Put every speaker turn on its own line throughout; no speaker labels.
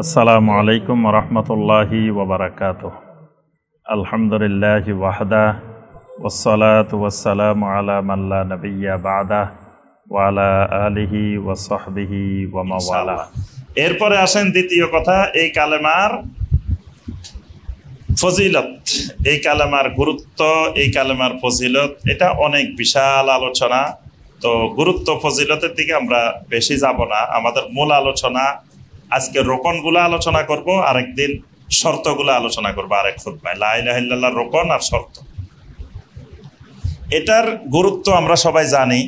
আসসালামু আলাইকুম রহমতুল্লাহি ওয়াবারাকাতুহ। আলহামদুলিল্লাহি ওয়াহদা ওয়াসসালাতু ওয়াসসালামু আলা মান লা নাবিয়্যা বা'দা ওয়া আলা আলিহি ওয়া সাহবিহি ওয়া মাওয়ালা।
এরপরে আসেন দ্বিতীয় কথা, এই কালেমার ফজিলত, এই কালেমার গুরুত্ব, এই কালেমার ফজিলত, এটা অনেক বিশাল আলোচনা। তো গুরুত্ব ফজিলতের দিকে আমরা বেশি যাব না। আমাদের মূল আলোচনা আজকে রোকনগুলো আলোচনা করব, আরেকদিন শর্তগুলো আলোচনা করবো আরেক খুতবায়। লা ইলাহা ইল্লাল্লাহর রোকন আর শর্ত, এটার গুরুত্ব আমরা সবাই জানি।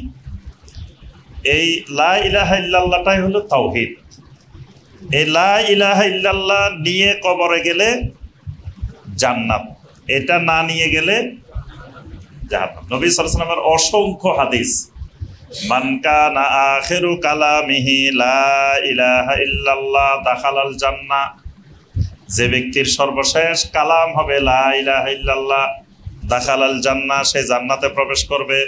এই লা ইলাহা ইল্লাল্লাহটাই হলো তাওহীদ। এই লা ইলাহা ইল্লাল্লাহ নিয়ে কবরে গেলে জান্নাত, এটা না নিয়ে গেলে জাহান্নাম। নবী সাল্লাল্লাহু আলাইহি ওয়াসাল্লামের অসংখ্য হাদিস, মান কানা আখিরু কালামিহি লা ইলাহা ইল্লাল্লাহ দাখালাল জান্নাহ, যে ব্যক্তির সর্বশেষ কালাম হবে লা ইলাহা ইল্লাল্লাহ দাখালাল জান্নাহ, সে জান্নাতে প্রবেশ করবে।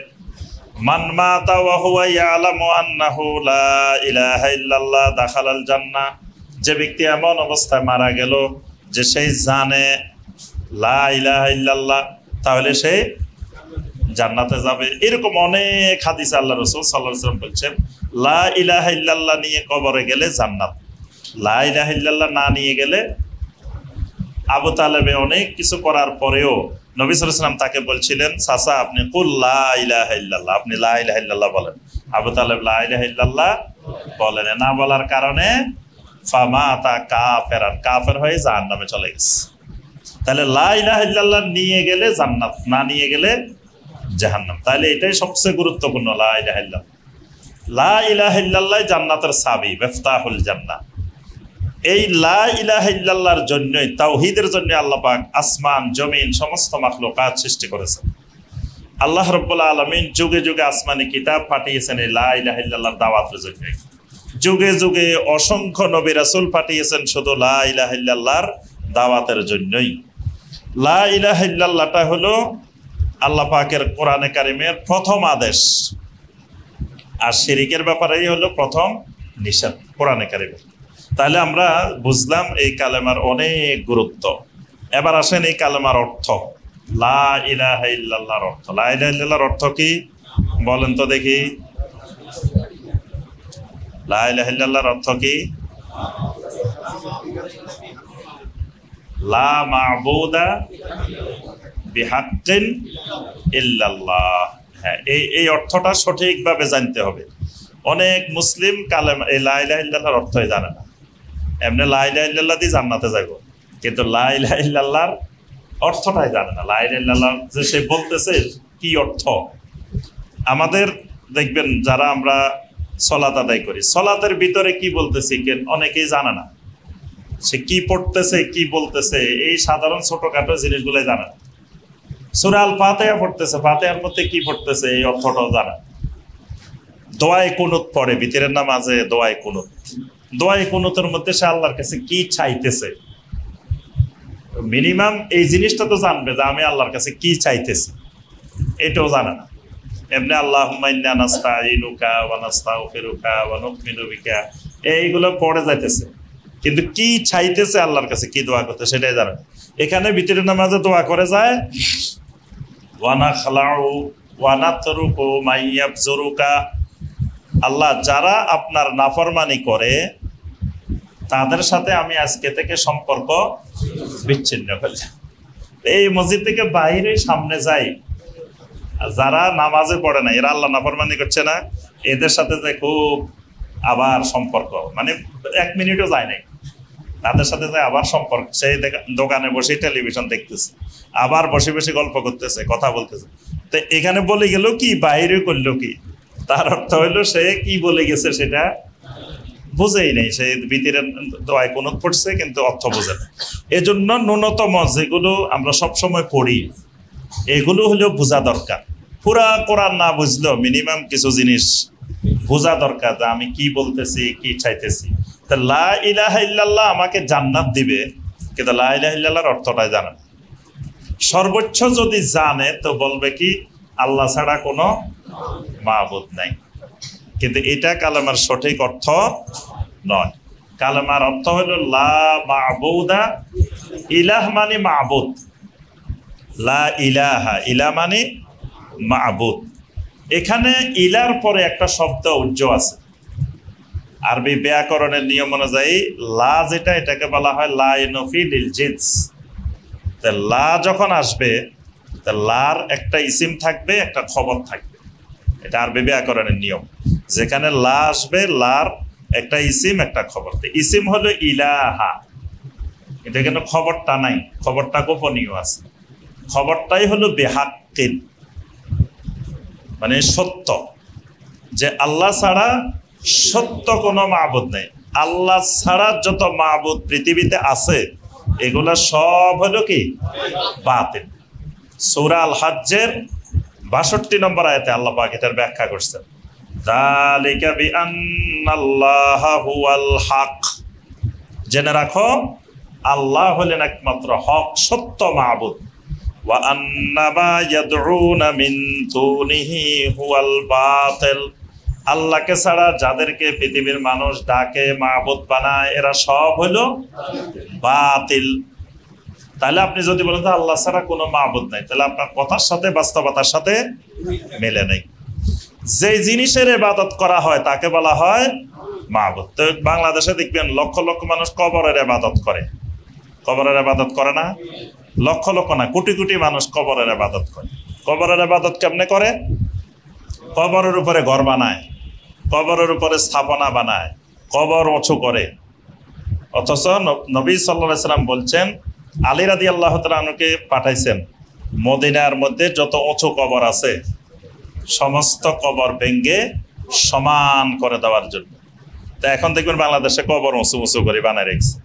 মান মাতা ওয়া হুয়া ইয়ালামু আন্নাহু লা ইলাহা ইল্লাল্লাহ দাখালাল জান্নাহ, যে ব্যক্তি এমন অবস্থায় মারা গেল যে সে জানে লা ইলাহা ইল্লাল্লাহ, তাহলে সে জান্নাতে যাবে। এরকম অনেক হাদিস আল্লাহ রাসূল সাল্লাল্লাহু আলাইহি ওয়াসাল্লাম বলছেন লা ইলাহা ইল্লাল্লাহ নিয়ে কবরে গেলে জান্নাত, লা ইলাহা ইল্লাল্লাহ না নিয়ে গেলে। আবু তালেবে অনেক কিছু করার পরেও নবী সাল্লাল্লাহু আলাইহি ওয়াসাল্লাম তাকে বলছিলেন, চাচা আপনি কুল লা ইলাহা ইল্লাল্লাহ, আপনি লা ইলাহা ইল্লাল্লাহ বলেন। আবু তালেব লা ইলাহা ইল্লাল্লাহ বলেন না, বলার কারণে ফামাতা কাফেরান, কাফের হয়ে জাহান্নামে চলে গেছে। তাহলে লা ইলাহা ইল্লাল্লাহ নিয়ে গেলে জান্নাত, না নিয়ে গেলে জাহান্নাম। তাহলে এটাই সবচেয়ে গুরুত্বপূর্ণ, লা ইলাহা ইল্লাল্লাহ। লা ইলাহা ইল্লাল্লাহ জান্নাতের চাবি, মিফতাহুল জান্নাহ। এই লা ইলাহা ইল্লাল্লাহর জন্যই, তাওহীদের জন্য আল্লাহ পাক আসমান জমিন সমস্ত মাখলুকাত সৃষ্টি করেছেন। আল্লাহ রাব্বুল আলামিন যুগে যুগে আসমানি কিতাব পাঠিয়েছেন এই লা ইলাহা ইল্লাল্লাহর দাওয়াতের জন্য। যুগে যুগে অসংখ্য নবী রাসূল পাঠিয়েছেন শুধু লা ইলাহা ইল্লাল্লাহর দাওয়াতের জন্যই। লা ইলাহা ইল্লাল্লাহটা হলো আল্লাহ পাকের কোরআনে কারিমের প্রথম আদেশ, আর শিরিকের ব্যাপারেই হলো প্রথম নিষেধ কোরআনে কারিমে। তাহলে আমরা বুঝলাম এই কালেমার অনেক গুরুত্ব। এবার আসেন এই কালেমার অর্থ, লা ইলাহা ইল্লাল্লাহর অর্থ। লা ইলাহা ইল্লাল্লাহর অর্থ কি বলেন তো দেখি? লা ইলাহা ইল্লাল্লাহর অর্থ কি? লা মা'বুদা বিহাক্কিন ইল্লাল্লাহ। হ্যাঁ, এই অর্থটা সঠিকভাবে জানতে হবে। অনেক মুসলিম কালেমা এই লা ইলাহা ইল্লাল্লাহর অর্থই জানে না। এমনি লা ইলাহা ইল্লাল্লাহ দিয়ে জান্নাতে যাব, কিন্তু লা ইলাহা ইল্লাল্লাহর অর্থটাই জানে না। লা ইলাহা ইল্লাল্লাহ যে সে বলতেছে কি অর্থ। আমাদের দেখবেন যারা আমরা সলাত আদায় করি, সলাতের ভিতরে কি বলতেছি অনেকেই জানে না। সে কি পড়তেছে কি বলতেছে এই সাধারণ ছোটখাটো জিনিসগুলোই জানে না। সূরা আল ফাতিহা পড়তেছে, ফাতিহার মধ্যে কি পড়তেছে এই অর্থটাও জানে। দোয়ায়ে কুনুত পড়ে ভিতরের নামাজে, দোয়ায়ে কুনুত, দোয়ায়ে কুনুতের মধ্যে সে আল্লাহর কাছে কি চাইতেছে, মিনিমাম এই জিনিসটা তো জানবে যে আমি আল্লাহর কাছে কি চাইতেছি, এটাও জানে না। এমনি আল্লাহুম্মা ইন্না নাস্তাঈনুকা ওয়া নাস্তাগফিরুকা ওয়া নু'মিনু বিকা এইগুলো পড়ে যাইতেছে, কিন্তু কি চাইতেছে আল্লাহর কাছে, কি দোয়া করতে সেটাই জানে না। এখানে ভিতরের নামাজে দোয়া করে যায় ওয়া নাখলাউ ওয়া নাতরুকু মাইয়াবজুরুকা, আল্লাহ যারা আপনার নাফরমানি করে তাদের সাথে আমি আজকে থেকে সম্পর্ক বিচ্ছিন্ন করলাম। এই মসজিদ থেকে বাইরে সামনে যাই, যারা নামাজে পড়ে না, এরা আল্লাহ নাফরমানি করছে না, এদের সাথে যে খুব আবার সম্পর্ক, মানে 1 মিনিটও যায় নাই, তাদের সাথে যে আবার সম্পর্ক। সেই দোকানে বসে টেলিভিশন দেখতেছে, আবার বসে বসে গল্প করতেছে, কথা বলতেছে। তো এখানে বলে গেল কি, বাইরে করলো কি, তার অর্থ হইলো সে কি বলে গেছে সেটা বুঝেই নেই। সে ভিতরে দোয়ায়ে কুনুত পড়ছে কিন্তু অর্থ বোঝে না। এজন্য ন্যূনতম যেগুলো আমরা সবসময় পড়ি এগুলো হলেও বোঝা দরকার। পুরা কোরআন না বুঝলেও মিনিমাম কিছু জিনিস বোঝা দরকার, যে আমি কি বলতেছি কি চাইতেছি। তা লা ইলাহা ইল্লাল্লাহ আমাকে জান্নাত দিবে, কিন্তু লা ইলাহা ইল্লাল্লাহর অর্থটাই জানে না। সর্বোচ্চ যদি জানে তো বলবে কি আল্লাহ ছাড়া কোনো মাবুদ নাই, কিন্তু এটা কালেমার সঠিক অর্থ নয়। কালেমার অর্থ হলো লা মা'বুদা, ইলাহ মানে মা'বুদ, লা ইলাহা, ইলাহ মানে মা'বুদ। এখানে ইলার পরে একটা শব্দ উজ্জ আছে। আরবি ব্যাকরণের নিয়ম অনুযায়ী লা যেটা, এটাকে বলা হয় লা ইনফি লিল জিনস। লা যখন আসবে, লার একটা ইসিম থাকবে, একটা খবর থাকবে। এটা আরবি ব্যাকরণের নিয়ম। যেখানে লা আসবে, লার একটা ইসিম, একটা খবর। ইসিম হলো ইলাহা, কিন্তু এখানে খবরটা নাই, খবরটা গোপনীয় আছে। খবরটাই হলো বেহাক্কিন, মানে সত্য, যে আল্লাহ ছাড়া সত্য কোনো মাবুদ নেই। আল্লাহ ছাড়া যত মাবুদ পৃথিবীতে আছে এগুলা সব হলো কি বাতিল। সূরা আল হজ্জের ৬২ নম্বর আয়াতে আল্লাহ পাক এটার ব্যাখ্যা করছেন, যালিকা বিআন্নাল্লাহা হুয়াল হক। জেনে রাখো আল্লাহ হলেন একমাত্র হক, সত্য মাবুদ। ওয়া আন্না মা ইয়াদউনা মিন দুনিহি হুয়াল বাতিল। আল্লাহকে ছাড়া যাদেরকে পৃথিবীর মানুষ ডাকে, মাবুদ বানায়, এরা সব হলো বাতিল। তাহলে আপনি যদি বলেন আল্লাহ ছাড়া কোনো মাবুদ নাই, তাহলে আপনার কথার সাথে বাস্তবতার সাথে মেলে নেই। যে জিনিসের ইবাদত করা হয় তাকে বলা হয় মাবুদ। তো বাংলাদেশে দেখবেন লক্ষ লক্ষ মানুষ কবরের ইবাদত করে। কবরের ইবাদত করে না? লক্ষ লক্ষ না, কোটি কোটি মানুষ কবরের ইবাদত করে। কবরের ইবাদত কেমনে করে? কবরের উপরে ঘর বানায়, কবরের উপরে স্থাপনা বানায়, কবর উঁচু করে। অথচ নবী সাল্লাল্লাহু আলাইহি সাল্লাম বলছেন, আলী রাদিয়াল্লাহু তাআলা আনহুকে পাঠাইছেন মদিনার মধ্যে যত উঁচু কবর আছে সমস্ত কবর ভেঙ্গে সমান করে দেওয়ার জন্য। তা এখন দেখবেন বাংলাদেশে কবর উঁচু উঁচু করে বানায় রেখেছে,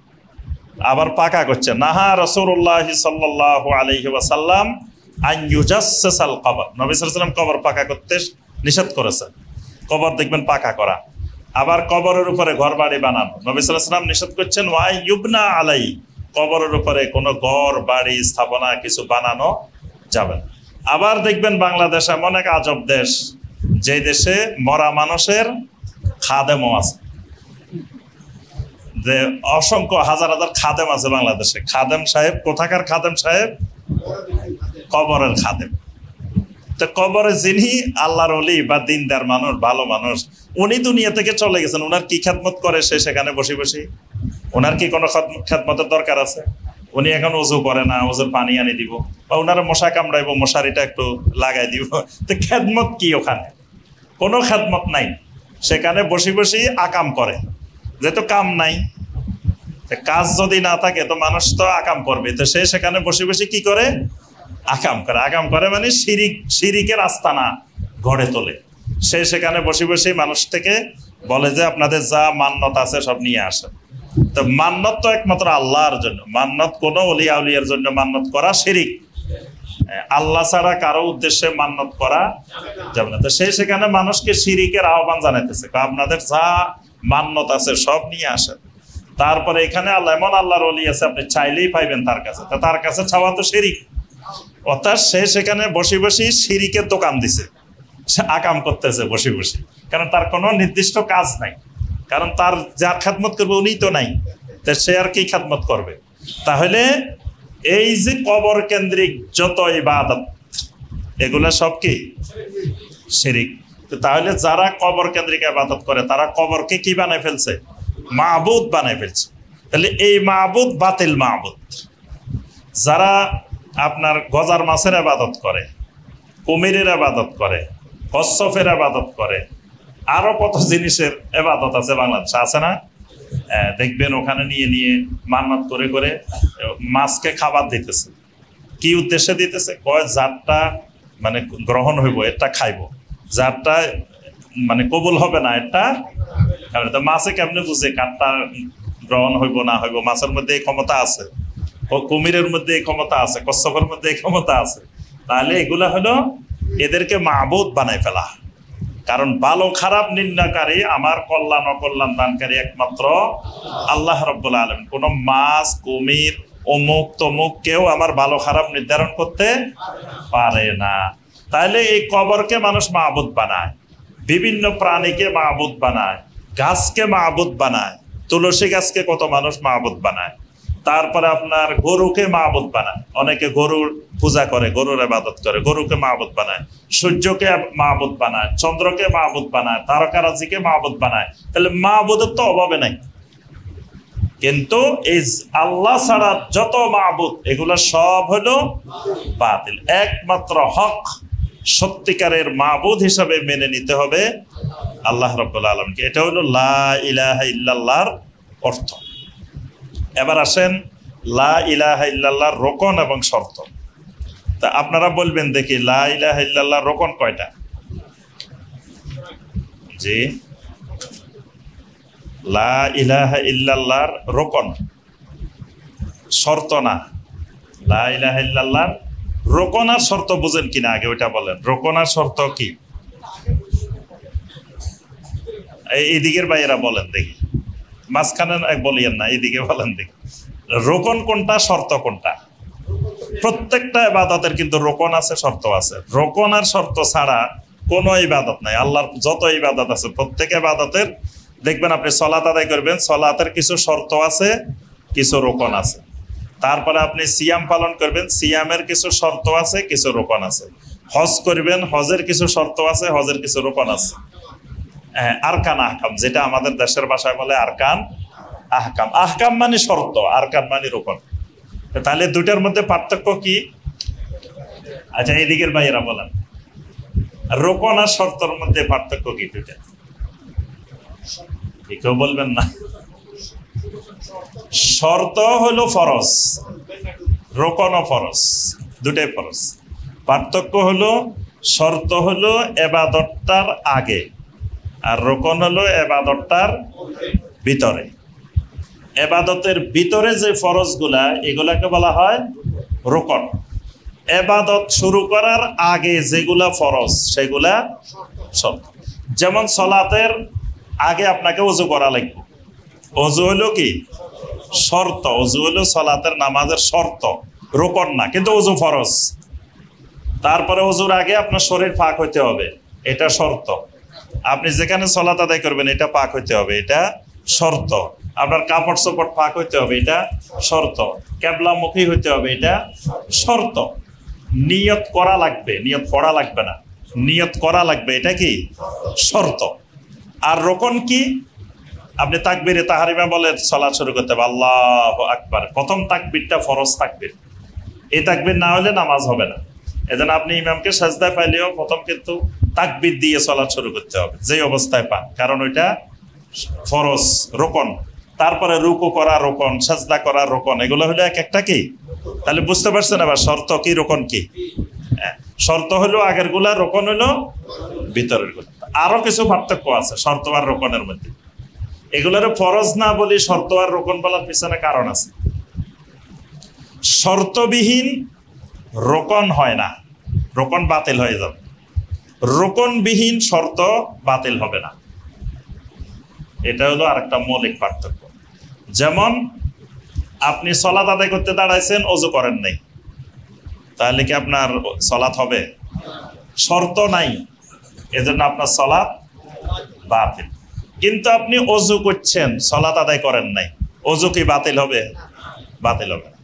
আবার পাকা করছে। নাহা রাসূলুল্লাহ সাল্লাল্লাহু আলাইহি ওয়াসাল্লাম আন ইউজাসসাসাল কবর। নবী সাল্লাল্লাহু আলাইহি ওয়াসাল্লাম কবর পাকা করতে নিষেধ করেছেন, কবর দেখবেন পাকা করা। আবার কবরের উপরে ঘর বাড়ি বানানো নবী সাল্লাল্লাহু আলাইহি ওয়াসাল্লাম নিষেধ করছেন, ওয়া ইউবনা আলাই। কবরের উপরে কোনো ঘর বাড়ি স্থাপনা কিছু বানানো যাবে না। আবার দেখবেন বাংলাদেশ এমন এক আজব দেশ, যে দেশে মরা মানুষের খাদেমও আছে, যে অসংখ্য হাজার হাজার খাদেম আছে বাংলাদেশে। খাদেম সাহেব কোথাকার খাদেম সাহেব? কবরের খাদেম। তো কবরে যিনি আল্লাহর ওলি বা দিনদার মানুষ, ভালো মানুষ, উনি দুনিয়া থেকে চলে গেছেন, ওনার কি খেদমত করে সে সেখানে বসে বসে? ওনার কি কোনো খেদমতের দরকার আছে? উনি এখন ওযু করে না, ওযুর পানি আনি দিব, বা ওনারা মশা কামড়াইব, মশারিটা একটু লাগাই দিব। তো খেদমত কি ওখানে? কোনো খেদমত নাই, সেখানে বসে বসে আকাম করে। যেহেতু কাম নাই, কাজ যদি না থাকে তো মানুষ তো আকাম করবে। তো সে সেখানে বসে বসে কি করে? আকাম করে। আকাম করে মানে শিরিকের আস্তানা গড়ে তোলে। সে সেখানে বসে বসে মানুষ থেকে বলে যে আপনাদের যা মান্যত আছে সব নিয়ে আসে। তো মান্যত তো একমাত্র আল্লাহর জন্য। মান্যত কোনো ওলিয়া উলিয়ার জন্য মান্যত করা শিরিক। আল্লাহ ছাড়া কারো উদ্দেশ্যে মান্যত করা যাবে না। তো সে সেখানে মানুষকে শিরিকের আহ্বান জানাইতেছে, আপনাদের যা মান্যত আছে সব নিয়ে আসেন। তারপরে এখানে আল্লাহ এমন আল্লাহর ওলি আছে, আপনি চাইলেই পাইবেন তার কাছে। তো তার কাছে চাওয়া তো শিরিক। অর্থাৎ সে সেখানে বসে বসে শিরিকের দোকান দিছে, সে আকাম করতেছে বসে বসে, কারণ তার কোনো নির্দিষ্ট কাজ নাই। কারণ তার যার খেদমত করবে উনি তো নাই, তো সে আর কি খেদমত করবে? তাহলে এই যে কবর কেন্দ্রিক যত ইবাদত, এগুলা সব কি শিরিক। তাহলে যারা কবর কেন্দ্রিক ইবাদত করে তারা কবরকে কি বানায় ফেলছে? মাবুদ বানায় ফেলছে। তাহলে এই মাবুদ বাতিল মাবুদ। যারা আপনার গজার মাছের ইবাদত করে, কুমিরের ইবাদত করে, কচ্ছপের ইবাদত করে, আরো কত জিনিসের ইবাদত আছে বাংলাদেশে, আছে না? দেখবেন ওখানে নিয়ে নিয়ে মান্নাত করে করে মাছকে খাবার দিতেছে। কি উদ্দেশ্যে দিতেছে? কয় যারটা মানে গ্রহণ হইব এটা খাইব, যারটা মানে কবুল হবে না এটা। তো মাছে কেমনে বুঝে কারটা গ্রহণ হইব না হইব? মাছের মধ্যে এই ক্ষমতা আছে, কুমিরের মধ্যে এই ক্ষমতা আছে, কচ্ছপের মধ্যে এই ক্ষমতা আছে। তাহলে এগুলা হলো এদেরকে মাবুদ বানাই ফেলা। কারণ ভালো খারাপ নির্ণয়কারী, আমার কল্যাণ অকল্যাণ দানকারী একমাত্র আল্লাহ রাব্বুল আলামিন। কোন মাছ, কুমির, অমুক তমুক কেউ আমার ভালো খারাপ নির্ধারণ করতে পারে না। তাহলে এই কবরকে মানুষ মাবুদ বানায়, বিভিন্ন প্রাণীকে মাবুদ বানায়, গাছকে মাবুদ বানায়, তুলসী গাছকে কত মানুষ মাবুদ বানায়, তারপরে আপনার গরুকে মাবুদ বানায়, অনেকে গরুর পূজা করে, গরুর ইবাদত করে, গরুকে মাবুদ বানায়, সূর্যকে মাবুদ বানায়, চন্দ্রকে মাবুদ বানায়, তারকারাজিকে মাবুদ বানায়। তাহলে মাবুদের তো অভাবে নাই। কিন্তু এই আল্লাহ ছাড়া যত মাবুদ এগুলো সব হলো বাতিল। একমাত্র হক সত্যিকারের মাবুদ হিসাবে মেনে নিতে হবে আল্লাহ রাব্বুল আলামিনকে। এটা হলো লা ইলাহা ইল্লাল্লাহর অর্থ। এবার আসেন লা ইলাহা ইল্লাল্লাহর রোকন এবং শর্ত। তা আপনারা বলবেন দেখি লা ইলাহা ইল্লাল্লাহর রোকন কয়টা? জি, লা ইলাহা ইল্লাল্লাহর রোকন, শর্ত না। লা ইলাহা ইল্লাল্লাহর রোকন আর শর্ত বুঝেন কিনা আগে ওইটা বলেন। রোকন আর শর্ত কি? এই দিকের ভাইয়েরা বলেন দেখি, মাঝখানে বলিয়েন না, এইদিকে বলেন দেখি। রোকন কোনটা, শর্ত কোনটা? প্রত্যেকটা ইবাদতের কিন্তু রোকন আছে, শর্ত আছে। রোকন আর শর্ত ছাড়া কোনো ইবাদত নাই। আল্লাহর যত ইবাদত আছে প্রত্যেক ইবাদতের দেখবেন, আপনি সলাত আদায় করবেন, সলাতের কিছু শর্ত আছে, কিছু রোকন আছে। তারপরে আপনি সিয়াম পালন করবেন, সিয়ামের কিছু শর্ত আছে, কিছু রোকন আছে। হজ করবেন, হজের কিছু শর্ত আছে, হজের কিছু রোকন আছে। আরকান আহকাম, যেটা আমাদের দেশের ভাষায় বলে আরকান আহকাম। আহকাম মানে শর্ত, আরকান মানে রোকন। তাহলে দুটার মধ্যে পার্থক্য কি? আচ্ছা, এইদিকের ভাইয়েরা বলেন, রোকন আর শর্তর মধ্যে পার্থক্য কি দুটা? কেউ বলবেন না? শর্ত হলো ফরজ, রোকন ও ফরজ, দুটাই ফরজ। পার্থক্য হলো শর্ত হলো ইবাদতটার আগে, আর রোকন হলো ইবাদতটার ভিতরে। ইবাদতের ভিতরে যে ফরজগুলা, এগুলাকে বলা হয় রোকন। ইবাদত শুরু করার আগে যেগুলা ফরজ সেগুলা শর্ত। যেমন সলাতের আগে আপনাকে ওযু করা লাগবে। ওযু হলো কি? শর্ত। ওযু হলো সলাতের নামাজের শর্ত, রোকন না, কিন্তু ওযু ফরজ। তারপরে ওযুর আগে আপনার শরীর পাক হইতে হবে, এটা শর্ত। আপনি যেখানে সলাত আদায় করবেন এটা পাক হইতে হবে, এটা শর্ত। আপনার কাপড় চোপড় পাক হইতে হবে, এটা শর্ত। কেবলামুখী হইতে হবে, এটা শর্ত। নিয়ত করা লাগবে, নিয়ত পড়া লাগবে না, নিয়ত করা লাগবে, এটা কি? শর্ত। আর রোকন কি? আপনি তাকবীরে তাহরিমা বলে সালাত শুরু করতে হবে, আল্লাহু আকবার। প্রথম তাকবীরটা ফরজ তাকবীর, এই তাকবীর না হলে নামাজ হবে না। এজন্য আপনি ইমামকে সাজদায় পাইলেও প্রথম কিন্তু তাকবীর দিয়ে সালাত শুরু করতে হবে, যে অবস্থায় পান, কারণ ওইটা ফরজ, রোকন। তারপরে রুকু করা রোকন, সাজদা করা রোকন, এগুলো হলো এক একটা কি? তাহলে বুঝতে পারছেন আবার শর্ত কি, রোকন কি? শর্ত হলো আগের গুলা, রোকন হলো ভিতরের গুলা। আরো কিছু পার্থক্য আছে শর্ত আর রোকনের মধ্যে। এগুলোর ফরজ না বলি শর্ত আর রোকন বলার পিছনে কারণ আছে। শর্তবিহীন রোকন হয় না, রোকন বাতিল হয়ে যাবে। রোকনবিহীন শর্ত বাতিল হবে না। এটা হলো আরেকটা মৌলিক পার্থক্য। যেমন আপনি সলাত আদায় করতে দাঁড়াইছেন, ওযু করেন নাই, তাহলে কি আপনার সলাত হবে? শর্ত নাই, এজন্য আপনার সলাত বাতিল। কিন্তু আপনি ওযু করছেন, সলাত আদায় করেন নাই, ওযু কি বাতিল হবে? বাতিল হবে না।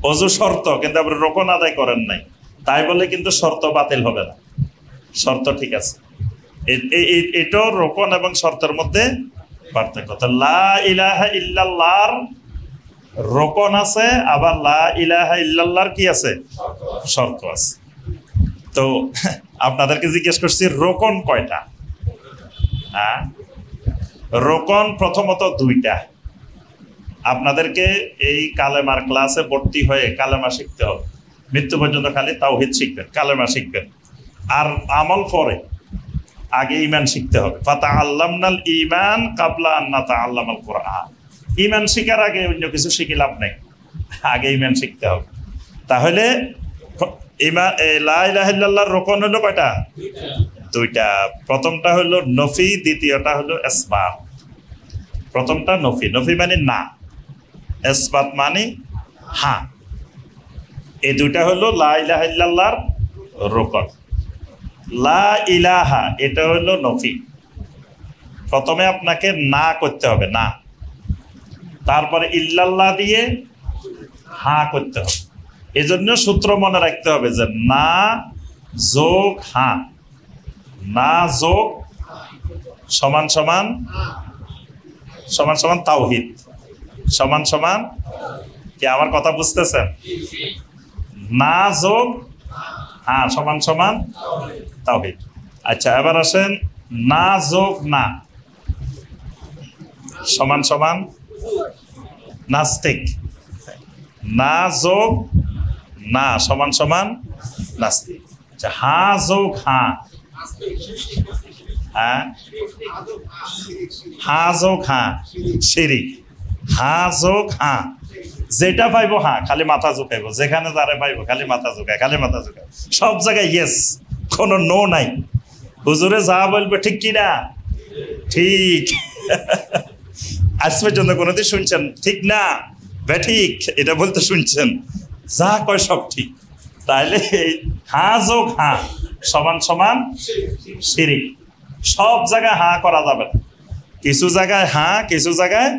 ওযু শর্ত, কিন্তু আপনি রোকন আদায় করেন নাই, তাই বলে কিন্তু শর্ত বাতিল হবে না, শর্ত ঠিক আছে। এটাও রোকন এবং শর্তের মধ্যে পার্থক্য। তো লা ইলাহা ইল্লাল্লাহর রোকন আছে, আবার লা ইলাহা ইল্লাল্লাহর কি আছে? শর্ত আছে। তো আপনাদেরকে জিজ্ঞেস করছি রোকন কয়টা? রোকন প্রথমত দুইটা। আপনাদেরকে এই কালেমার ক্লাসে ভর্তি হয়ে কালেমা শিখতে হবে, মৃত্যু পর্যন্ত খালি তাওহীদ শিখবেন, কালেমা শিখবেন। আর আমল পরে, আগে ঈমান শিখতে হবে। ফাতাআল্লামনাল ঈমান কাবলা আন নাতাআল্লামাল কুরআন। ঈমান শিখার আগে অন্য কিছু শিখে লাভ নাই, আগে ঈমান শিখতে হবে। তাহলে ঈমান, লা ইলাহা ইল্লাল্লাহর রোকন হলো কয়টা? দুইটা। প্রথমটা হলো নফি, দ্বিতীয়টা হলো ইসবাত। প্রথমটা নফি, নফি মানে না, ইসবাত মানে হ্যাঁ। এই দুইটা হলো লা ইলাহা ইল্লাল্লাহর রোকন। লা ইলাহা এটা হলো নফি, প্রথমে আপনাকে না করতে হবে, না, তারপরে ইল্লাল্লাহ দিয়ে হা করতে হবে। এজন্য সূত্র মনে রাখতে হবে যে না যোগ হা, না যোগ সমান সমান সমান সমান তাওহীদ, সমান সমান কি? আমার কথা বুঝতেছেন? না যোগ হা সমান সমান তাওহীদ। আচ্ছা, এবার আসেন না যোগ না সমান সমান নাস্তিক। না যোগ না সমান সমান নাস্তিক। আচ্ছা, হা যোগ হা, হ্যাঁ, হা যোগ হা শিরিক। হা যোগ হা, যেটা পাইবো হা খালি মাথা ঝুঁকাইবো, যেখানে যারে পাইবো খালি মাথা ঝুঁকায়, খালি মাথা ঝুঁকায়, সব জায়গায় ইয়েস, কোনো নো নাই। হুজুরে যা বলবে ঠিক কি না? ঠিক। আজ পর্যন্ত কোনোদিন শুনছেন ঠিক না বেঠিক এটা বলতে শুনছেন? যা কয় সব ঠিক। তাহলে হা যোগ হা সমান সমান শিরিক। সব জায়গায় হা করা যাবে না, কিছু জায়গায় হা কিছু জায়গায়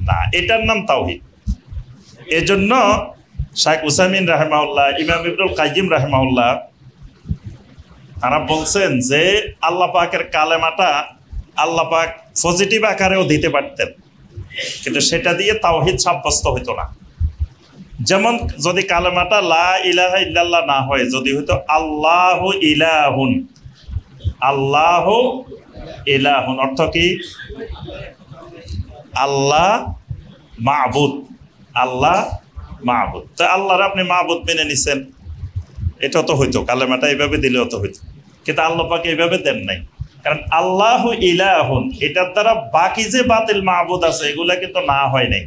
না, এটার নাম তাওহীদ। এজন্য শাইখ উসাইমিন রাহিমাহুল্লাহ, ইমাম ইবনুল কাইয়িম রাহিমাহুল্লাহ তারা বলছেন যে আল্লাহ পাকের কালেমাটা আল্লাহ পাক পজিটিভ আকারেও দিতে পারতেন, কিন্তু সেটা দিয়ে তাওহীদ সাব্যস্ত হইতো না। যেমন যদি কালেমাটা লা ইলাহা ইল্লাল্লাহ না হয়, যদি হইতো আল্লাহু ইলাহুন, আল্লাহু ইলাহুন অর্থ কি? আল্লাহ মাবুদ, আল্লাহ মাবুদ। তো আল্লাহর আপনি মাবুদ মেনে নিছেন, এটা তো হইতো, কালেমাটা এইভাবে দিলেও তো হইতো, কিন্তু আল্লাহ পাক এইভাবে দেন নাই। কারণ আল্লাহু ইলাহুন এটার দ্বারা বাকি যে বাতিল মাবুদ আছে এগুলা কিন্তু না হয় নাই।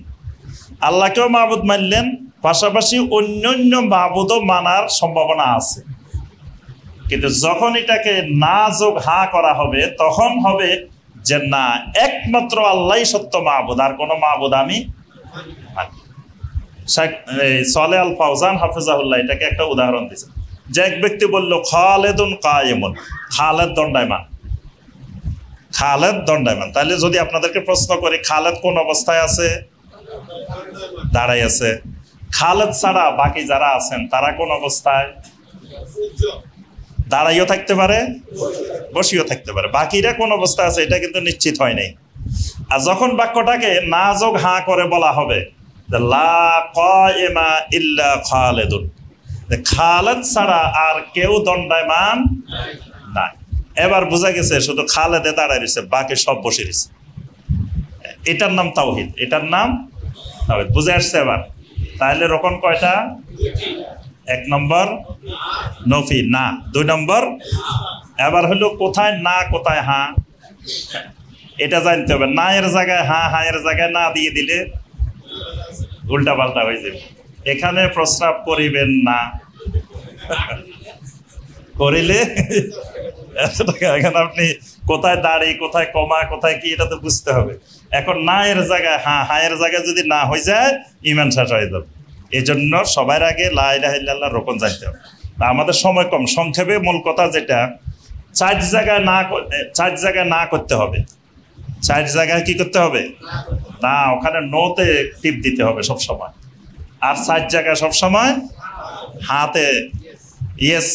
আল্লাহকেও মাবুদ মানলেন, পাশাপাশি অন্যান্য মাবুদও মানার সম্ভাবনা আছে, কিন্তু যখন এটাকে না যোগ হা করা হবে তখন হবে যে না একমাত্র আল্লাহই সত্য মাবুদ, আর কোনো মাবুদ আমি মানি। সালেহ আল ফাওজান হাফিজাহুল্লাহ এটাকে একটা উদাহরণ দিয়েছেন, যে এক ব্যক্তি বলল খালেদুন কায়েমুন, খালেদ দণ্ডায়মান, খালেদ দণ্ডায়মান। তাহলে যদি আপনাদেরকে প্রশ্ন করি খালেদ কোন অবস্থায় আছে? দাঁড়াই আছে। খালেদ ছাড়া বাকি যারা আছেন তারা কোন অবস্থায়? দাঁড়াইও থাকতে পারে, বসিও থাকতে পারে। বাকিরা কোন অবস্থায় আছে এটা কিন্তু নিশ্চিত হয় নাই। আর যখন বাক্যটাকে না যোগ হা করে বলা হবে লা কায়েমা ইল্লা খালেদুন, খালেদ ছাড়া আর কেউ দণ্ডায়মান না, এবার বোঝা গেছে শুধু খালেদে দাঁড়ায় রয়েছে, বাকি সব বসে রয়েছে। এটার নাম তাওহীদ, এটার নাম তাওহীদ। বুঝে আসছে এবার? তাহলে রকম কয়টা? এক নম্বর নফি না, দুই নম্বর এবার হলো কোথায় না কোথায় হা এটা জানতে হবে। না এর জায়গায় হা, হা এর জায়গায় না দিয়ে দিলে উল্টা পাল্টা হয়ে যাবে। এখানে প্রস্রাব করিবেন না করিলে এখন আপনি কোথায় দাঁড়ি, কোথায় কমা, কোথায় কি এটা তো বুঝতে হবে। এখন না এর জায়গায় হা, হা এর জায়গায় যদি না হয়ে যায় ইমান শেষ হয়ে যাবে। এই জন্য সবার আগে লা ইলাহা ইল্লাল্লাহ রোকন জানতে হবে। আমাদের সময় কম, সংক্ষেপে মূল কথা যেটা, চার জায়গায় না করতে হবে। চার জায়গায় কি করতে হবে? না, ওখানে নোতে টিপ দিতে হবে সব সময়। আর চার জায়গায় সব সময় হাতে ইয়েস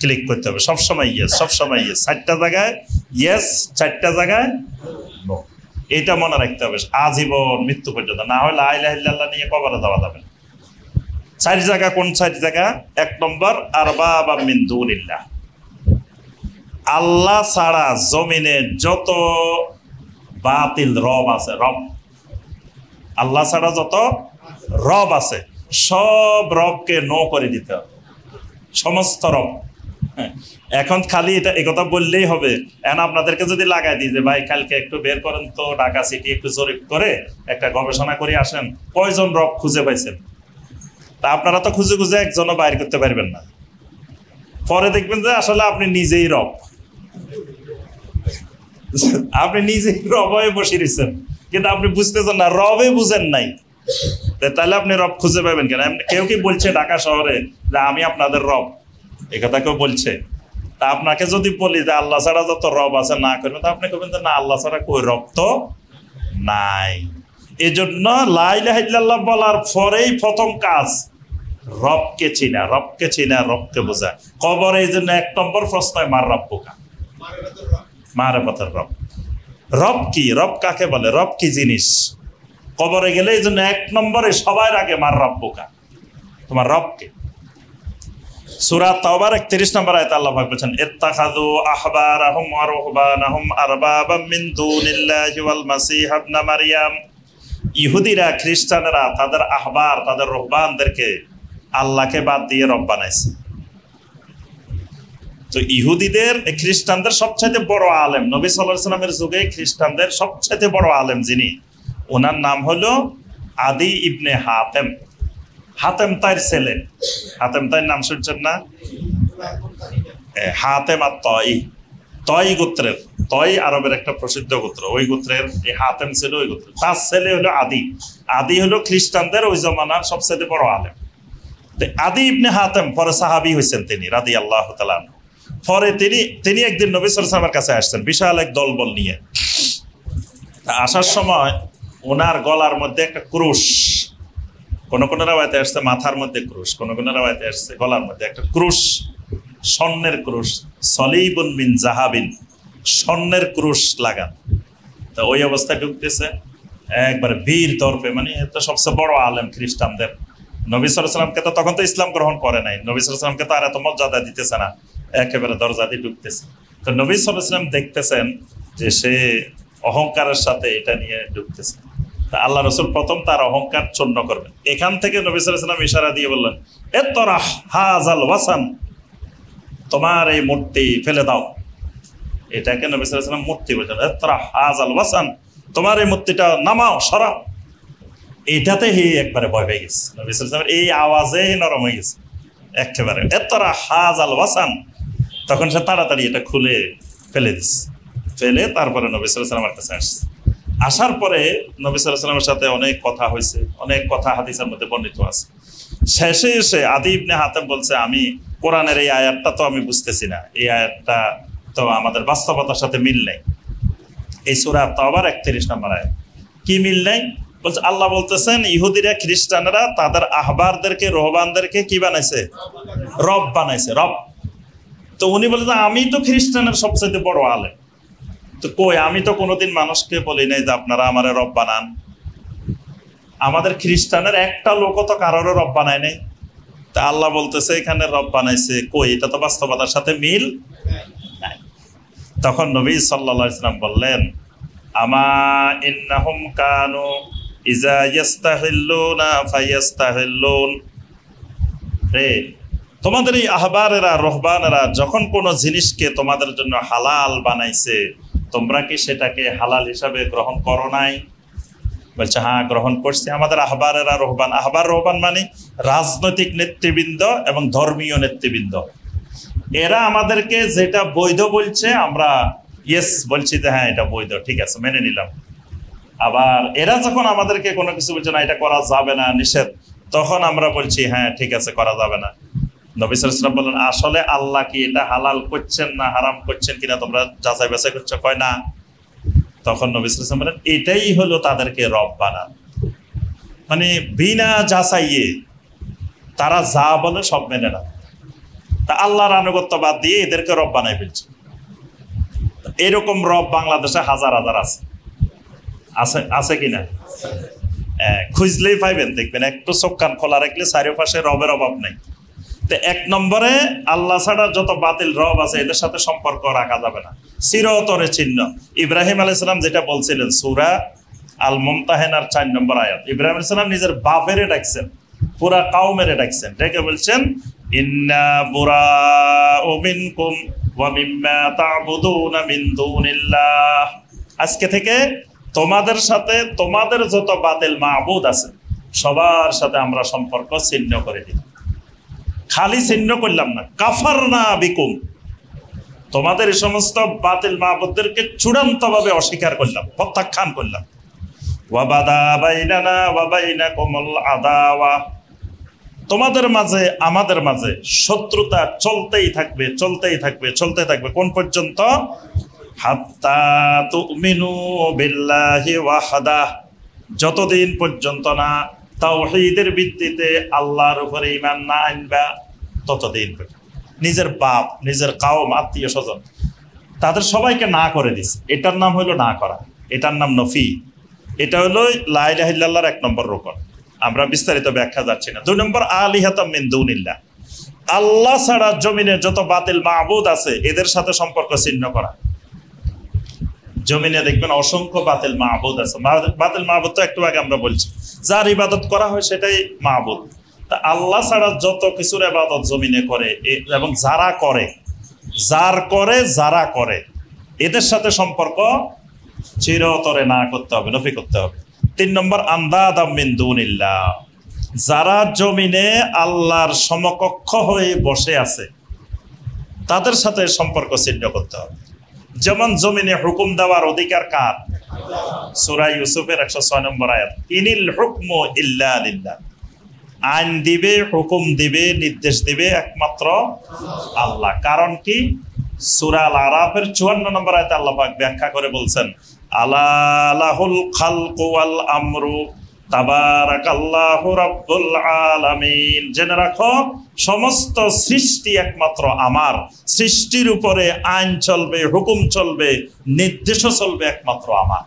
ক্লিক করতে হবে, সব সময় ইয়েস, সব সময় ইয়েস। 4টা জায়গায় ইয়েস, 4টা জায়গায় নো। এটা মনে রাখতে হবে আজীবন মৃত্যু পর্যন্ত, না হয় লা ইলাহা ইল্লাল্লাহ নিয়ে কবরে যাওয়া যাবে না। 4 জায়গা কোন 4 জায়গা? 1 নম্বর আরবাবা মিন দুনিল্লাহ, আল্লাহ ছাড়া জমিনে যত বাতিল রব আছে, রব আল্লাহ ছাড়া যত রব আছে সব রবকে নো করে দিতে হবে, সমস্ত রব। এখন খালি এটা একথা বললেই হবে। এখন আপনাদেরকে যদি লাগাই দিই যে ভাই কালকে একটু বের করেন তো ঢাকা সিটি, একটু জরিপ করে একটা গবেষণা করে আসেন কয়জন রব খুঁজে পাইছেন, তা আপনারা তো খুঁজে খুঁজে একজনও বাইর করতে পারবেন না। পরে দেখবেন যে আসলে আপনি নিজেই রব, আপনি নিজেই রব হয়ে বসে রয়েছেন, কিন্তু আপনি বুঝতেছেন না, রবে বুঝেন নাই। তাহলে আপনি রব খুঁজে পাবেন কেন? কেউ কি বলছে ঢাকা শহরে যে আমি আপনাদের রব? একথা কেউ বলছে? তা আপনাকে যদি বলি যে আল্লাহ ছাড়া যত রব আছে না করবেন, তা আপনি করবেন যে না, আল্লাহ ছাড়া কই রব তো নাই। এজন্য লা ইলাহা ইল্লাল্লাহ বলার পরেই প্রথম কাজ রবকে চিনা, রবকে চিনা, রবকে বোঝা। কবরে এই জন্য 1 নম্বর প্রশ্ন মার রব্বুকা, মারিফাতুর রব। রব কি, রব কাকে বলে, রব কি জিনিস? কবরে গেলে এই জন্য 1 নম্বরে সবার আগে মার রব্বুকা, তোমার রবকে। সূরা তাওবার 31 নম্বর আয়াতে আল্লাহ পাক বলেছেন ইত্তাখাযু আহবারাহুম ওয়া রুহবানাহুম আরবাবাম মিন দুনিল্লাহি ওয়াল মাসীহ ইবনে মারইয়াম। ইহুদিরা, খ্রিস্টানেরা তাদের আহবার, তাদের রুহবানদেরকে আল্লাহকে বাদ দিয়ে রব বানাইছে। তো ইহুদিদের, খ্রিস্টানদের সবচাইতে বড় আলেম, নবী সাল্লাল্লাহু আলাইহি ওয়াসাল্লামের যুগে খ্রিস্টানদের সবচাইতে বড় আলেম যিনি, ওনার নাম হলো আদি ইবনে হাতেম। হাতেম তাইর ছেলে। হাতেম তাইর নাম শুনছেন না? হাতেম আর তয়, তয় গোত্রের, তয় আরবের একটা প্রসিদ্ধ গোত্র, ওই গোত্রের এই হাতেম ছিল ওই গোত্রের। তার ছেলে হলো আদি। আদি হলো খ্রিস্টানদের ওই জমানার সবচেয়ে বড় আলেম। আদি ইবনে হাতেম পরে সাহাবী হয়েছেন তিনি, রাদিয়াল্লাহু তাআলা। পরে তিনি একদিন নবী সাল্লাল্লাহু আলাইহি ওয়াসাল্লামের কাছে আসছেন বিশাল এক দলবল নিয়ে। আসার সময় ওনার গলার মধ্যে একটা ক্রুশ, কোন কোন রাওয়ায়াতে আসছে মাথার মধ্যে ক্রুশ, কোন কোন রাওয়ায়াতে আসছে গলার মধ্যে একটা ক্রুশ, স্বর্ণের ক্রুশ, সলিবুন মিন জাহাবিন, স্বর্ণের ক্রুশ লাগান। তো ওই অবস্থায় ঢুকতেছে একবারে বীর তরফে, মানে তো সবচেয়ে বড় আলেম খ্রিস্টানদের। নবী সাল্লাল্লাহু আলাইহি ওয়াসাল্লামকে তো তখন তো ইসলাম গ্রহণ করে নাই, নবী সাল্লাল্লাহু আলাইহি ওয়াসাল্লামকে তো আর এত মর্যাদা দিতেছে না, একেবারে দরজা দিয়ে ঢুকতেছে। তো নবী সাল্লাল্লাহু আলাইহি ওয়াসাল্লাম দেখতেছেন যে সে অহংকারের সাথে এটা নিয়ে ঢুকতেছে। তা আল্লাহ রাসূল প্রথম তার অহংকার চূর্ণ করবেন। এখান থেকে নবী সাল্লাল্লাহু আলাইহি ওয়াসাল্লাম ইশারা দিয়ে বললেন ইতরাহ হাযাল ওয়াসান, তোমার এই মূর্তি ফেলে দাও। এটাকে নবী সাল্লাল্লাহু আলাইহি ওয়াসাল্লাম মূর্তি বলেছেন, ইতরাহ হাযাল ওয়াসান, তোমার এই মূর্তিটা নামাও, সরাও। এইটাতে হে একবারে ভয় পেয়ে গেছে, নবী সাল্লাল্লাহু আলাইহি ওয়াসাল্লাম এই আওয়াজে নরম হয়ে গেছে একেবারে, ইতরাহ হাযাল ওয়াসান। তখন সে তাড়াতাড়ি এটা খুলে ফেলে দিচ্ছে, ফেলে তারপরে নবী সাল্লাল্লাহু আলাইহি ওয়াসাল্লামের কাছে আসছে। আসার পরে নবী সাল্লাল্লাহু আলাইহি ওয়াসাল্লামের সাথে অনেক কথা হয়েছে, অনেক কথা হাদিসের মধ্যে বর্ণিত আছে। শেষে এসে আদি ইবনে হাতেম বলছে, আমি কোরআনের এই আয়াতটা তো আমি বুঝতেছি না, এই আয়াতটা তো আমাদের বাস্তবতার সাথে মিল নেই। এই সূরা তাওবার 31 নম্বর আয়াত। কি মিল নেই? বলছে আল্লাহ বলতেছেন ইহুদিরা, খ্রিস্টানরা তাদের আহবারদেরকে, রহবানদেরকে কি বানাইছে? রব বানাইছে, রব। তো উনি বলছে আমি তো খ্রিস্টানের সবচেয়ে বড় আলেম, তো কই আমি তো কোনোদিন মানুষকে বলি নাই যে আপনারা আমারে রব বানান। আমাদের খ্রিস্টানের একটা লোকও তো কারোর রব বানায় নাই। তা আল্লাহ বলতেছে এখানে রব বানাইছে, কই এটা তো বাস্তবতার সাথে মিল নাই। তখন নবী সাল্লাল্লাহু আলাইহি ওয়াসাল্লাম বললেন আমা ইন্নাহুম কানু ইজা ইয়াস্তাহিল্লুনা ফায়াস্তাহিল্লুন, রে তোমাদের এই আহবারেরা, রহবানেরা যখন কোনো জিনিসকে তোমাদের জন্য হালাল বানাইছে, তোমরা কি সেটাকে হালাল হিসাবে গ্রহণ করো নাই? বলছে হ্যাঁ গ্রহণ করছি। আমাদের আহবারেরা, রহবান, আহবার রহবান মানে রাজনৈতিক নেতৃবৃন্দ এবং ধর্মীয় নেতৃবৃন্দ, এরা আমাদেরকে যেটা বৈধ বলছে আমরা ইয়েস বলছি যে হ্যাঁ এটা বৈধ, ঠিক আছে মেনে নিলাম। আবার এরা যখন আমাদেরকে কোনো কিছু বলছে না এটা করা যাবে না, নিষেধ, তখন আমরা বলছি হ্যাঁ ঠিক আছে করা যাবে না। নবী সাল্লাল্লাহু আলাইহি ওয়াসাল্লাম বললেন আসলে আল্লাহ কি এটা হালাল করছেন না হারাম করছেন কিনা তোমরা যাচাই বাছাই করছো? কয় না। তখন নবী সাল্লাল্লাহু আলাইহি ওয়াসাল্লাম বলেন এটাই হলো তাদেরকে রব বানান, মানে বিনা যাচাইয়ে তারা যা বলে সব মেনে না। তা আল্লাহর আনুগত্য বাদ দিয়ে এদেরকে রব বানাই ফেলছে। এরকম রব বাংলাদেশে হাজার হাজার আছে, আছে আছে কিনা? খুঁজলেই পাইবেন, দেখবেন একটু চোখ কান খোলা রাখলে চারিপাশে রবের অভাব নেই। তো 1 নম্বরে আল্লাহ ছাড়া যত বাতিল রব আছে এদের সাথে সম্পর্ক রাখা যাবে না, চিরতরে চিহ্ন। ইব্রাহিম আলাইহিস সালাম যেটা বলছিলেন সূরা আল মুমতাহিনার 4 নম্বর আয়াত, ইব্রাহিম আলাইহিস সালাম নিজের বাপেরে ডাকছেন, পুরা কওমেরে ডাকছেন, ডেকে বলছেন ইন্না বুরাউ মিনকুম ওয়া মিম্মা তা'বুদুনা মিন দুনিল্লাহ, আজকে থেকে তোমাদের সাথে তোমাদের যত বাতিল মাবুদ আছে সবার সাথে আমরা সম্পর্ক ছিন্ন করে দিলাম। খালি ছিন্ন করলাম না, কাফারনা বিকুম, তোমাদের এই সমস্ত বাতিল মাবুদদেরকে চূড়ান্তভাবে অস্বীকার করলাম, প্রত্যাখ্যান করলাম। ওয়া বাদা বাইনানা ওয়া বাইনাকুমুল আদাওয়া, তোমাদের মাঝে আমাদের মাঝে শত্রুতা চলতেই থাকবে, চলতেই থাকবে, চলতে থাকবে। কোন পর্যন্ত? হাত্তা তুমিনু বিল্লাহি ওয়াহদা, যতদিন পর্যন্ত না তাওহীদের ভিত্তিতে আল্লাহর উপরে ঈমান না আনবা ততদিন পর্যন্ত। নিজের বাপ, নিজের কাওম, আত্মীয় স্বজন, তাদের সবাইকে না করে দিছে। এটার নাম হলো না করা, এটার নাম নফি। এটা হলো লা ইলাহা ইল্লাল্লাহর 1 নম্বর রুকন। আমরা বিস্তারিত ব্যাখ্যা যাচ্ছি না। 2 নম্বর আলিহাতাম মিন দুনিল্লাহ, আল্লাহ ছাড়া জমিনে যত বাতিল মাবুদ আছে এদের সাথে সম্পর্ক ছিন্ন করা। জমিনে দেখবেন অসংখ্য বাতিল মাবুদ আছে। বাতিল মাবুদ তো একটু আগে আমরা বলছি, যার ইবাদত করা হয় সেটাই মাবুদ। তা আল্লাহ ছাড়া যত কিছুর ইবাদত জমিনে করে এবং যারা করে, যারা করে এদের সাথে সম্পর্ক চিরতরে না করতে হবে, নফি করতে হবে। 3 নম্বর আন্দাদাম মিন দুনিল্লাহ, যারা জমিনে আল্লাহর সমকক্ষ হয়ে বসে আছে তাদের সাথে সম্পর্ক ছিন্ন করতে হবে। যেমন জমিনে হুকুম দেওয়ার অধিকার কার? সূরা ইউসুফের 106 নম্বর আয়াত, ইনিল হুকমু ইল্লা লিল্লাহ, আইন দিবে, হুকুম দিবে, নির্দেশ দিবে একমাত্র আল্লাহ। কারণ কি? সূরা আল আরাফের 54 নম্বর আয়াতে আল্লাহ পাক ব্যাখ্যা করে বলছেন, আলা লাহুল খালকু ওয়াল আমরু তাবারাকাল্লাহু রাব্বুল আলামিন। জেনে রাখো, সমস্ত সৃষ্টি একমাত্র আমার, সৃষ্টির উপরে আইন চলবে, হুকুম চলবে, নির্দেশও চলবে একমাত্র আমার।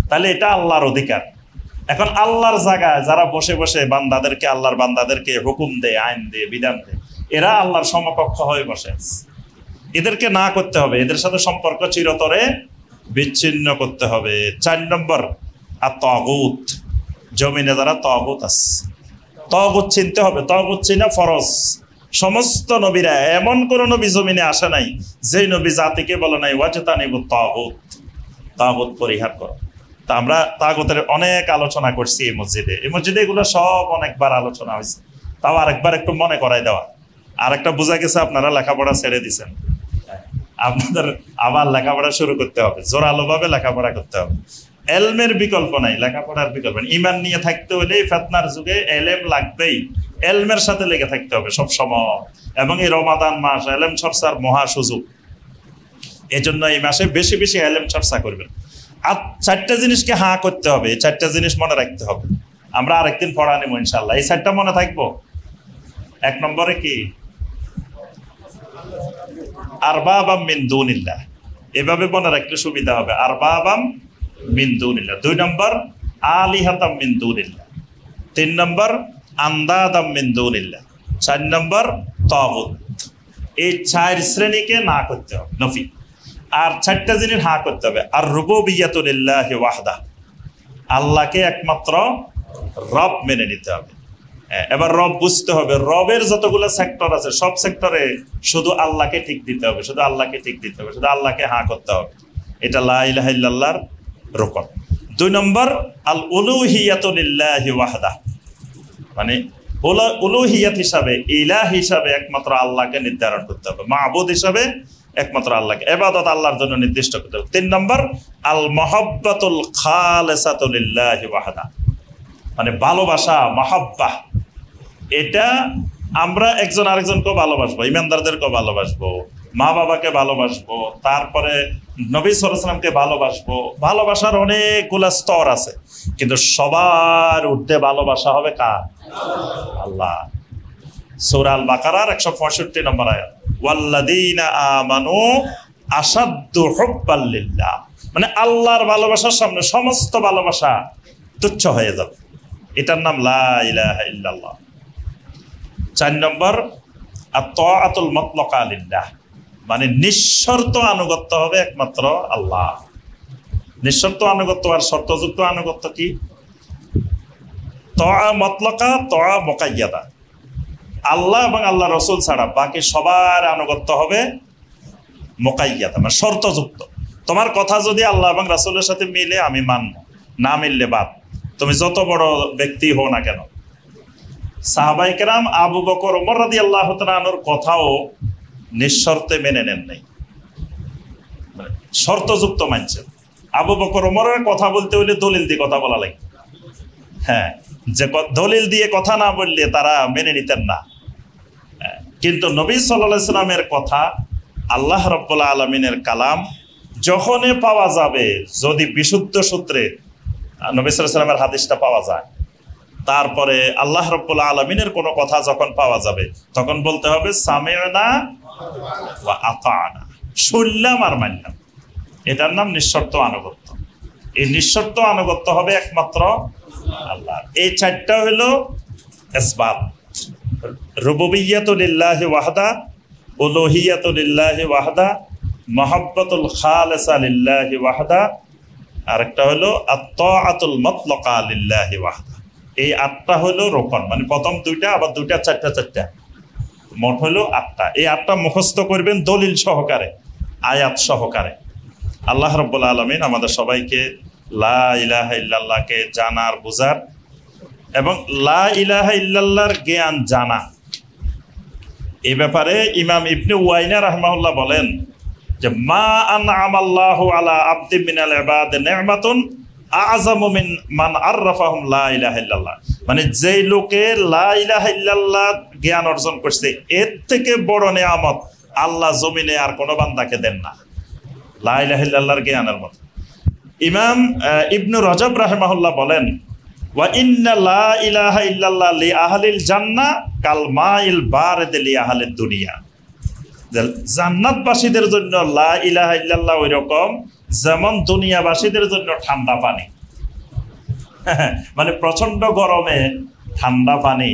তাহলে এটা আল্লাহর অধিকার। এখন আল্লাহর জায়গায় যারা বসে বসে বান্দাদেরকে, আল্লাহর বান্দাদেরকে হুকুম দেয়, আইন দেয়, বিধান দেয়, এরা আল্লাহর সমকক্ষ হয়ে বসে আছে। এদেরকে না করতে হবে, এদের সাথে সম্পর্ক চিরতরে বিচ্ছিন্ন করতে হবে। 4 নম্বর আর তাগুত, জমিনে যারা তাগুত আছে, তাগুত চিনতে হবে। তাগুত চিনা ফরজ। সমস্ত নবীরা, এমন কোন নবী জমিনে আসে নাই যেই নবী জাতিকে বলে নাই ওয়াজতানিবুত তাগুত, তাগুত পরিহার করো। তা আমরা তাগুতের অনেক আলোচনা করছি এই মসজিদে। এই মসজিদে এগুলো সব অনেকবার আলোচনা হয়েছে, তাও আরেকবার একটু মনে করাই দেওয়া। আর একটা বোঝা গেছে আপনারা লেখাপড়া ছেড়ে দিচ্ছেন, আপনাদের আবার লেখাপড়া শুরু করতে হবে, জোরালো ভাবে লেখাপড়া করতে হবে। এলমের বিকল্প নাই, লেখাপড়ার বিকল্প নাই। ঈমান নিয়ে থাকতে হলে ফিতনার যুগে এলেম লাগবেই, এলমের সাথে লেগে থাকতে হবে সব সময়। এবং এই রমাদান মাস এলেম চর্চার মহা সুযোগ, এজন্য এই মাসে বেশি বেশি এলেম চর্চা করবেন। আর 4টা জিনিসকে হাঁ করতে হবে, এই 4টা জিনিস মনে রাখতে হবে। আমরা আরেকদিন পড়া নেব ইনশাল্লাহ। এই 4টা মনে থাকবো। 1 নম্বরে কি? আরবাবাম মিন দুনিল্লাহ, এভাবে মনে রাখলে সুবিধা হবে। আরবাবাম মিন দুনিল্লাহ। 2 নম্বর আলিহাতাম মিন দুনিল্লাহ। 3 নম্বর আন্দাদাম মিন দুনিল্লাহ। 4 নম্বর তাগুত। এই 4 শ্রেণীকে না করতে হবে, নফি। আর 4টা জিনিস হা করতে হবে। আর রুবুবিয়্যাতু লিল্লাহি ওয়াহদা, আল্লাহকে একমাত্র রব মেনে নিতে হবে। এবার রব বুঝতে হবে, রবের যতগুলো সেক্টর আছে সব সেক্টরে শুধু আল্লাহকে ঠিক দিতে হবে, শুধু আল্লাহকে ঠিক দিতে হবে, শুধু আল্লাহকে হা করতে হবে। এটা লা ইলাহা ইল্লাল্লাহর রুকন। 2 নম্বর আল উলুহিয়াতু লিল্লাহি ওয়াহদা, মানে উলুহিয়াত হিসাবে, ইলাহ হিসাবে একমাত্র আল্লাহকে নির্ধারণ করতে হবে, মাবুদ হিসাবে একমাত্র আল্লাহকে, ইবাদত আল্লাহর জন্য নির্দিষ্ট করতে হবে। 3 নম্বর আল মুহাব্বাতুল খালিসাতু লিল্লাহি ওয়াহদা, মানে ভালোবাসা, মাহাব্বাহ। এটা আমরা একজন আরেকজনকেও ভালোবাসবো, ইমানদারদেরকেও ভালোবাসবো, মা বাবাকে ভালোবাসবো, তারপরে নবী সাল্লাল্লাহু আলাইহি ওয়াসাল্লামকে ভালোবাসবো। ভালোবাসার অনেকগুলা স্তর আছে, কিন্তু সবার ঊর্ধ্বে ভালোবাসা হবে কার? আল্লাহ। সূরা আল বাকারার 165 নম্বর আয়াত, ওয়াল্লাযীনা আমানু আশাদ্দু হুব্বাল লিল্লাহ, মানে আল্লাহর ভালোবাসার সামনে সমস্ত ভালোবাসা তুচ্ছ হয়ে যাবে। এটার নাম লা ইলাহা ইল্লাল্লাহ। 4 নম্বর আত-তাআতুল মুতলাকা লিল্লাহ, মানে নিঃশর্ত আনুগত্য হবে একমাত্র আল্লাহ। নিঃশর্ত আনুগত্য আর শর্তযুক্ত আনুগত্য কি? তাআ মুতলাকা, তাআ মুকাইয়াদা। আল্লাহ এবং আল্লাহ রাসূল ছাড়া বাকি সবার আনুগত্য হবে মুকাইয়াদা, মানে শর্তযুক্ত। তোমার কথা যদি আল্লাহ এবং রাসূলের সাথে মিলে আমি মানব, না মিললে বাদ, তুমি যত বড় ব্যক্তি হও না কেন। সাহাবায়ে কেরাম আবু বকর, ওমর রাদিয়াল্লাহু তাআলা আনহুর কথাও নিঃশর্তে মেনে নেন নাই, শর্তযুক্ত মানছেন। আবু বকর ওমরের কথা বলতে হলে দলিল দিয়ে কথা বলা লাগে। হ্যাঁ, যে দলিল দিয়ে কথা না বললে তারা মেনে নিতেন না। কিন্তু নবী সাল্লাল্লাহু আলাইহি সাল্লামের কথা, আল্লাহ রাব্বুল আলামিনের কালাম যখনই পাওয়া যাবে, যদি বিশুদ্ধ সূত্রে নবী সাল্লাল্লাহু আলাইহি ওয়াসাল্লামের হাদিসটা পাওয়া যায়। তারপরে আল্লাহ রাব্বুল আলামিনের কোনো কথা যখন পাওয়া যাবে তখন বলতে হবে সামি'না ওয়া আতা'না, শুনলাম আর মানলাম। এটার নাম নিঃশর্ত আনুগত্য। এই নিঃশর্ত আনুগত্য হবে একমাত্র আল্লাহর। এই চারটা হলো ইসবাত। রুবুবিয়্যাতু লিল্লাহি ওয়াহদা, উলুহিয়্যাতু লিল্লাহি ওয়াহদা, মুহাব্বাতুল খালিসা লিল্লাহি ওয়াহদা, আরেকটা হলো আত-তাআতুল মুতলাকা লিল্লাহি ওয়াহদা। এই 8টা হলো রোকন, মানে প্রথম 2টা আবার 2টা 4টা, মোট হলো 8টা। এই 8টা মুখস্থ করবেন দলিল সহকারে, আয়াত সহকারে। আল্লাহ রাব্বুল আলামিন আমাদের সবাইকে লা ইলাহা ইল্লাল্লাহকে জানার, বুঝার এবং লা ইলাহা ইল্লাল্লাহর জ্ঞান জানা। এই ব্যাপারে ইমাম ইবনে উয়াইনা রাহিমাহুল্লাহ বলেন যে মা আনআমাল্লাহু আলা আবদিন মিনাল ইবাদ নি'মাতুন আ'যামু মিন মান আররাফাহুম লা ইলাহা ইল্লাল্লাহ। মানে যেই লোকে লা ইলাহা ইল্লাল্লাহ জ্ঞান অর্জন করছে, এর থেকে বড় নিয়ামত আল্লাহ জমিনে আর কোনো বান্দাকে দেন না, লা ইলাহা ইল্লাল্লাহর জ্ঞানের মতো। ইমাম ইবনে রজব রাহিমাহুল্লাহ বলেন ওয়া ইন্না লা ইলাহা ইল্লাল্লাহ লি আহলিল জান্নাহ কাল মাইল বারিদ লি আহলিদ দুনিয়া। জান্নাতবাসীদের জন্য লা ইলাহা ইল্লাল্লাহ ওই রকম যেমন দুনিয়াবাসীদের জন্য ঠান্ডা পানি। মানে প্রচন্ড গরমে ঠান্ডা পানি,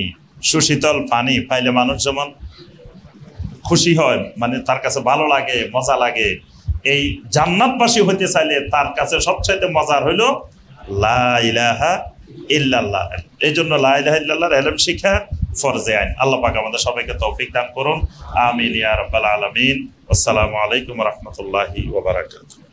সুশীতল পানি পাইলে মানুষ যেমন খুশি হয়, মানে তার কাছে ভালো লাগে, মজা লাগে, এই জান্নাতবাসী হইতে চাইলে তার কাছে সবচাইতে মজার হইলো লা ইলাহা ইল্লাল্লাহ। এই জন্য লা ইলাহা ইল্লাল্লাহর ইলম শিক্ষা ফরজে আইন। আল্লাহ পাক আমাদের সবাইকে তৌফিক দান করুন, আমিন ইয়া রাব্বাল আলামিন। আসসালামু আলাইকুম ওয়া রাহমাতুল্লাহি ওয়া বারাকাতুহু।